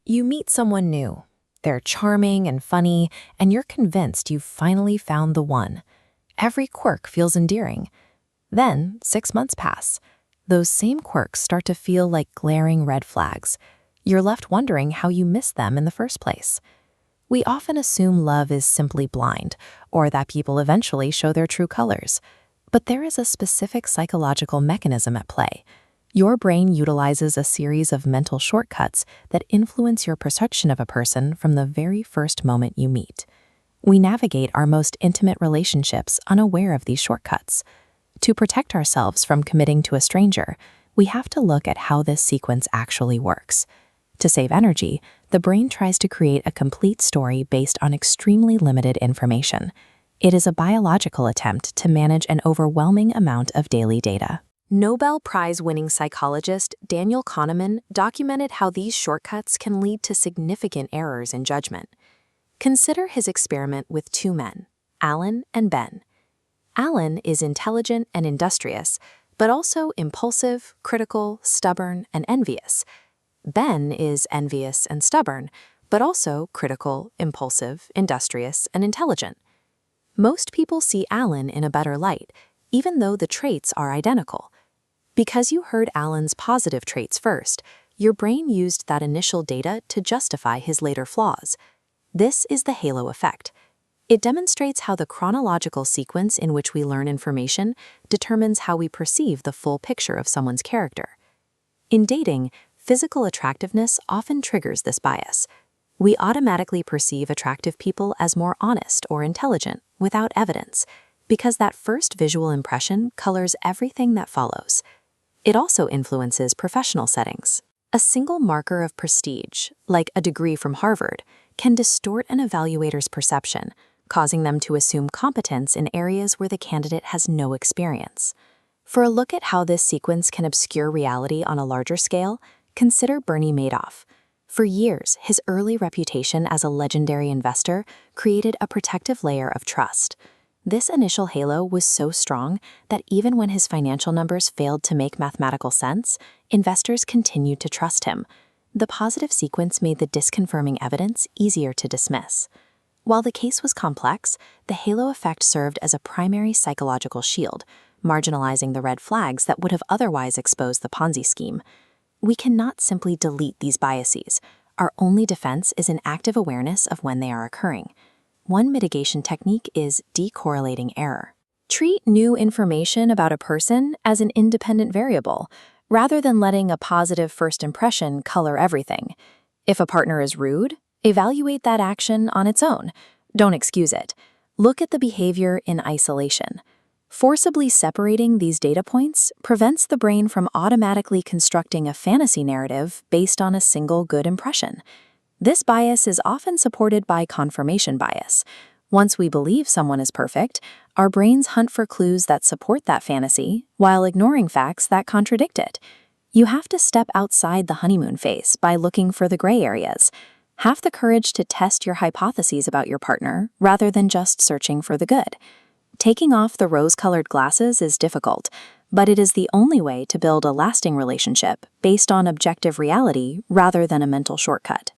You meet someone new. They're charming and funny, and you're convinced you've finally found the one. Every quirk feels endearing. Then, 6 months pass. Those same quirks start to feel like glaring red flags. You're left wondering how you missed them in the first place. We often assume love is simply blind, or that people eventually show their true colors. But there is a specific psychological mechanism at play. Your brain utilizes a series of mental shortcuts that influence your perception of a person from the very first moment you meet. We navigate our most intimate relationships unaware of these shortcuts. To protect ourselves from committing to a stranger, we have to look at how this sequence actually works. To save energy, the brain tries to create a complete story based on extremely limited information. It is a biological attempt to manage an overwhelming amount of daily data. Nobel Prize-winning psychologist Daniel Kahneman documented how these shortcuts can lead to significant errors in judgment. Consider his experiment with two men, Alan and Ben. Alan is intelligent and industrious, but also impulsive, critical, stubborn, and envious. Ben is envious and stubborn, but also critical, impulsive, industrious, and intelligent. Most people see Alan in a better light, even though the traits are identical. Because you heard Alan's positive traits first, your brain used that initial data to justify his later flaws. This is the halo effect. It demonstrates how the chronological sequence in which we learn information determines how we perceive the full picture of someone's character. In dating, physical attractiveness often triggers this bias. We automatically perceive attractive people as more honest or intelligent without evidence, because that first visual impression colors everything that follows. It also influences professional settings. A single marker of prestige, like a degree from Harvard, can distort an evaluator's perception, causing them to assume competence in areas where the candidate has no experience. For a look at how this sequence can obscure reality on a larger scale, consider Bernie Madoff. For years, his early reputation as a legendary investor created a protective layer of trust. This initial halo was so strong that even when his financial numbers failed to make mathematical sense, investors continued to trust him. The positive sequence made the disconfirming evidence easier to dismiss. While the case was complex, the halo effect served as a primary psychological shield, marginalizing the red flags that would have otherwise exposed the Ponzi scheme. We cannot simply delete these biases. Our only defense is an active awareness of when they are occurring. One mitigation technique is decorrelating error. Treat new information about a person as an independent variable, rather than letting a positive first impression color everything. If a partner is rude, evaluate that action on its own. Don't excuse it. Look at the behavior in isolation. Forcibly separating these data points prevents the brain from automatically constructing a fantasy narrative based on a single good impression. This bias is often supported by confirmation bias. Once we believe someone is perfect, our brains hunt for clues that support that fantasy while ignoring facts that contradict it. You have to step outside the honeymoon phase by looking for the gray areas. Have the courage to test your hypotheses about your partner rather than just searching for the good. Taking off the rose-colored glasses is difficult, but it is the only way to build a lasting relationship based on objective reality rather than a mental shortcut.